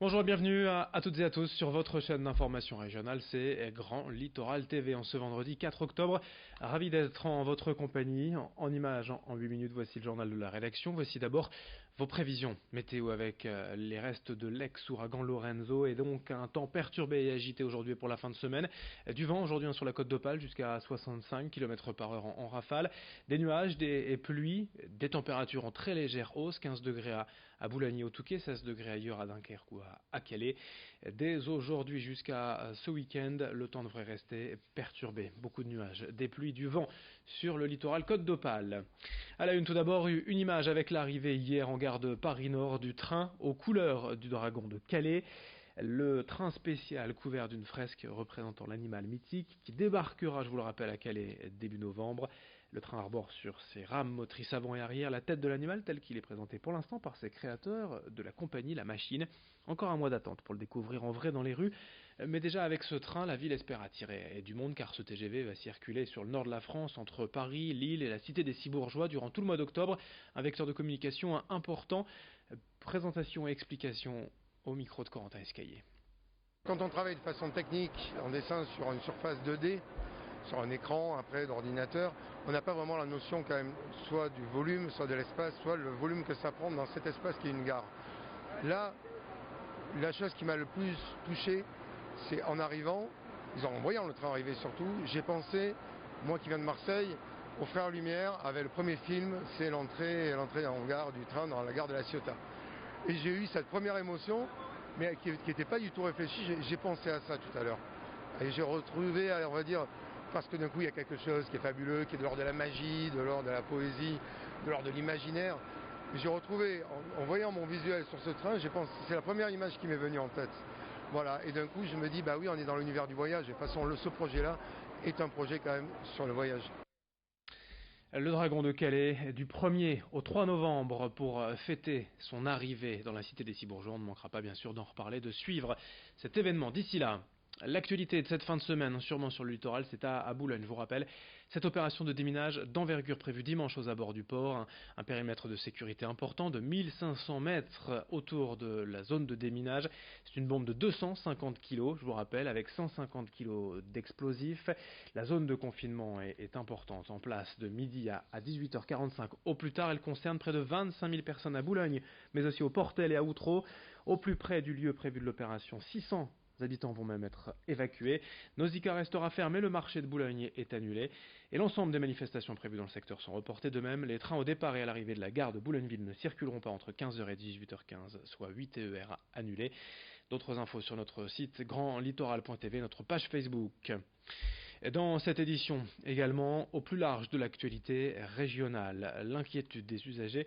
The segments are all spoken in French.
Bonjour et bienvenue à toutes et à tous sur votre chaîne d'information régionale, c'est Grand Littoral TV en ce vendredi 4 octobre. Ravi d'être en votre compagnie, en images en 8 minutes, voici le journal de la rédaction. Voici d'abord vos prévisions météo avec les restes de l'ex-ouragan Lorenzo et donc un temps perturbé et agité aujourd'hui pour la fin de semaine. Du vent aujourd'hui sur la côte d'Opale jusqu'à 65 km par heure en rafale, des nuages, des pluies, des températures en très légère hausse, 15 degrés à Boulogne au Touquet, 16 degrés ailleurs à Dunkerque ou à Calais. Dès aujourd'hui jusqu'à ce week-end, le temps devrait rester perturbé. Beaucoup de nuages, des pluies, du vent sur le littoral Côte d'Opale. À la une tout d'abord, une image avec l'arrivée hier en gare de Paris-Nord du train aux couleurs du dragon de Calais. Le train spécial couvert d'une fresque représentant l'animal mythique qui débarquera, je vous le rappelle, à Calais début novembre. Le train arbore sur ses rames motrices avant et arrière la tête de l'animal tel qu'il est présenté pour l'instant par ses créateurs de la compagnie La Machine. Encore un mois d'attente pour le découvrir en vrai dans les rues, mais déjà avec ce train, la ville espère attirer du monde car ce TGV va circuler sur le nord de la France entre Paris, Lille et la cité des Cibourgeois durant tout le mois d'octobre. Un vecteur de communication important. Présentation et explication au micro de Corentin Escaillé. Quand on travaille de façon technique, en dessin sur une surface 2D, sur un écran après d'ordinateur, on n'a pas vraiment la notion quand même soit du volume, soit de l'espace, soit le volume que ça prend dans cet espace qui est une gare. Là, la chose qui m'a le plus touché, c'est en arrivant, en voyant le train arriver surtout, j'ai pensé, moi qui viens de Marseille, aux Frères Lumière avec le premier film, c'est l'entrée en gare du train dans la gare de la Ciotat. Et j'ai eu cette première émotion, mais qui n'était pas du tout réfléchie, j'ai pensé à ça tout à l'heure. Et j'ai retrouvé, on va dire, parce que d'un coup il y a quelque chose qui est fabuleux, qui est de l'ordre de la magie, de l'ordre de la poésie, de l'ordre de l'imaginaire. J'ai retrouvé, en voyant mon visuel sur ce train, j'ai pensé, c'est la première image qui m'est venue en tête. Voilà, et d'un coup je me dis, bah oui, on est dans l'univers du voyage, et de toute façon ce projet-là est un projet quand même sur le voyage. Le dragon de Calais, du 1er au 3 novembre pour fêter son arrivée dans la cité des Cibourgeois. On ne manquera pas bien sûr d'en reparler, de suivre cet événement. D'ici là, l'actualité de cette fin de semaine, sûrement sur le littoral, c'est à Boulogne, je vous rappelle. Cette opération de déminage d'envergure prévue dimanche aux abords du port, un périmètre de sécurité important de 1500 mètres autour de la zone de déminage. C'est une bombe de 250 kg, je vous rappelle, avec 150 kg d'explosifs. La zone de confinement est importante, en place de midi à 18h45 au plus tard. Elle concerne près de 25 000 personnes à Boulogne, mais aussi au Portel et à Outreau. Au plus près du lieu prévu de l'opération, 600 habitants vont même être évacués. Nausicaa restera fermé, le marché de Boulogne est annulé et l'ensemble des manifestations prévues dans le secteur sont reportées. De même, les trains au départ et à l'arrivée de la gare de Boulogne-Ville ne circuleront pas entre 15h et 18h15, soit 8 TER annulés. D'autres infos sur notre site grandlittoral.tv, notre page Facebook. Dans cette édition, également, au plus large de l'actualité régionale, l'inquiétude des usagers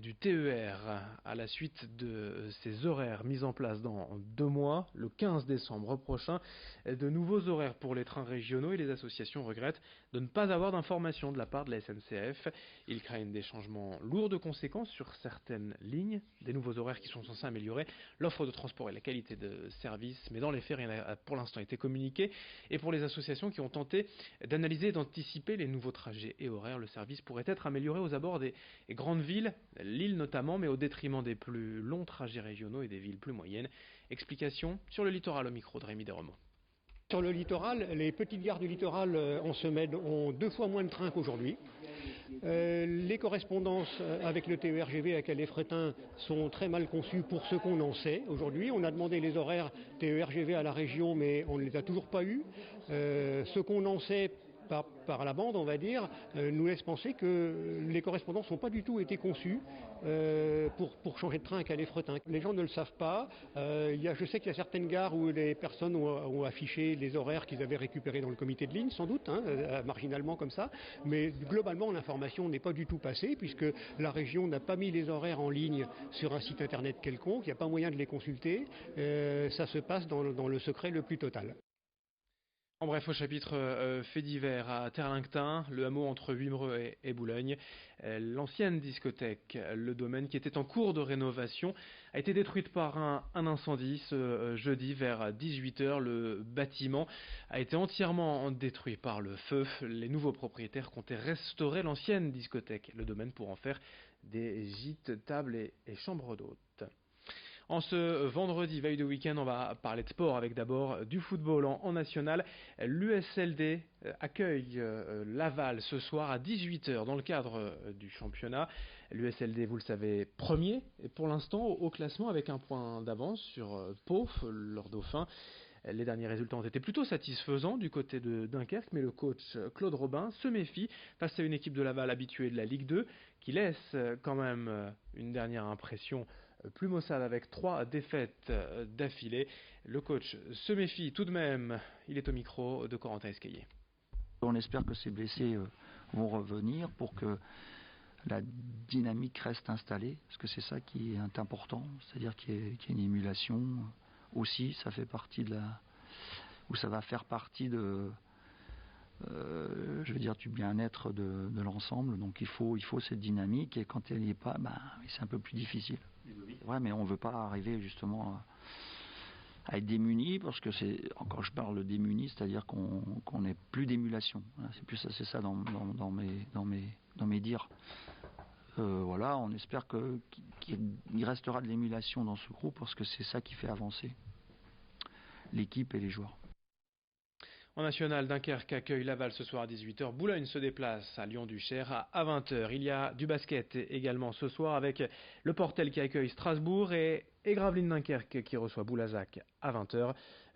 du TER à la suite de ces horaires mis en place dans 2 mois, le 15 décembre prochain. De nouveaux horaires pour les trains régionaux et les associations regrettent de ne pas avoir d'informations de la part de la SNCF. Ils craignent des changements lourds de conséquences sur certaines lignes, des nouveaux horaires qui sont censés améliorer l'offre de transport et la qualité de service, mais dans les faits, rien n'a pour l'instant été communiqué. Et pour les associations qui ont tenté d'analyser et d'anticiper les nouveaux trajets et horaires, le service pourrait être amélioré aux abords des grandes villes, Lille notamment, mais au détriment des plus longs trajets régionaux et des villes plus moyennes. Explication sur le littoral au micro de Rémi Desremaux. Sur le littoral, les petites gares du littoral en semaine ont 2 fois moins de trains qu'aujourd'hui. Les correspondances avec le TER-GV à Calais-Frétin sont très mal conçues pour ce qu'on en sait aujourd'hui. On a demandé les horaires TER-GV à la région, mais on ne les a toujours pas eus. Ce qu'on en sait par la bande, on va dire, nous laisse penser que les correspondances n'ont pas du tout été conçues pour changer de train à Calais-Frétin. Les gens ne le savent pas. Je sais qu'il y a certaines gares où les personnes ont affiché les horaires qu'ils avaient récupérés dans le comité de ligne, sans doute, marginalement comme ça. Mais globalement, l'information n'est pas du tout passée, puisque la région n'a pas mis les horaires en ligne sur un site internet quelconque. Il n'y a pas moyen de les consulter. Ça se passe dans le secret le plus total. En bref, au chapitre faits divers à Terlinctin, le hameau entre Wimereux et Boulogne, l'ancienne discothèque, le domaine qui était en cours de rénovation, a été détruite par un incendie ce jeudi vers 18h. Le bâtiment a été entièrement détruit par le feu. Les nouveaux propriétaires comptaient restaurer l'ancienne discothèque, le domaine pour en faire des gîtes, tables et chambres d'hôtes. En ce vendredi, veille de week-end, on va parler de sport avec d'abord du football en national. L'USLD accueille Laval ce soir à 18h dans le cadre du championnat. L'USLD, vous le savez, premier pour l'instant au classement avec un point d'avance sur Pau, leur dauphin. Les derniers résultats ont été plutôt satisfaisants du côté de Dunkerque, mais le coach Claude Robin se méfie face à une équipe de Laval habituée de la Ligue 2 qui laisse quand même une dernière impression plus maussade avec 3 défaites d'affilée. Le coach se méfie tout de même. Il est au micro de Corentin Escaillé. On espère que ces blessés vont revenir pour que la dynamique reste installée, parce que c'est ça qui est important, c'est-à-dire qu'il y ait une émulation aussi, ça fait partie de la... ou ça va faire partie de... je veux dire du bien-être de l'ensemble, donc il faut cette dynamique, et quand elle n'y est pas, c'est un peu plus difficile. Ouais, mais on ne veut pas arriver justement à être démuni, parce que quand je parle de démuni, c'est-à-dire qu'on n'ait plus d'émulation. C'est plus ça, c'est ça dans mes dires. Voilà, on espère qu'il restera de l'émulation dans ce groupe, parce que c'est ça qui fait avancer l'équipe et les joueurs. En national, Dunkerque accueille Laval ce soir à 18h. Boulogne se déplace à Lyon-du-Cher à 20h. Il y a du basket également ce soir avec le Portel qui accueille Strasbourg et Gravelines Dunkerque qui reçoit Boulazac à 20h.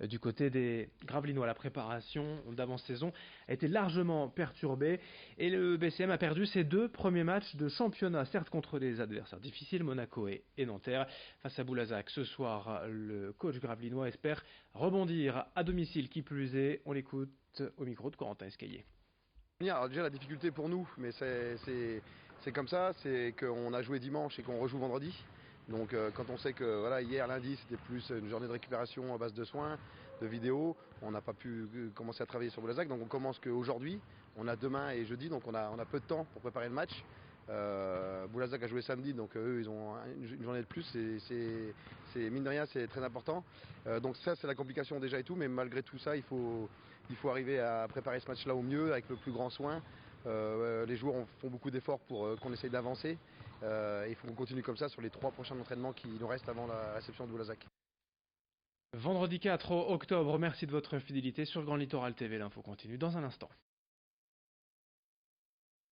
Du côté des Gravelinois, la préparation d'avant-saison a été largement perturbée et le BCM a perdu ses 2 premiers matchs de championnat, certes contre des adversaires difficiles, Monaco et Nanterre. Face à Boulazac ce soir, le coach gravelinois espère rebondir à domicile, qui plus est. On l'écoute au micro de Corentin Escaillé. Alors déjà la difficulté pour nous, mais c'est comme ça, c'est qu'on a joué dimanche et qu'on rejoue vendredi. Donc quand on sait que voilà, hier lundi c'était plus une journée de récupération à base de soins, de vidéos, on n'a pas pu commencer à travailler sur Boulazac, donc on commence qu'aujourd'hui, on a demain et jeudi, donc on a peu de temps pour préparer le match. Boulazac a joué samedi, donc eux ils ont une journée de plus, c'est mine de rien, c'est très important. Donc ça c'est la complication déjà et tout, mais malgré tout ça il faut arriver à préparer ce match là au mieux avec le plus grand soin. Les joueurs font beaucoup d'efforts pour qu'on essaye d'avancer. Il faut qu'on continue comme ça sur les 3 prochains entraînements qui nous restent avant la réception de Boulazac. Vendredi 4 octobre, merci de votre fidélité sur Grand Littoral TV. L'info continue dans un instant.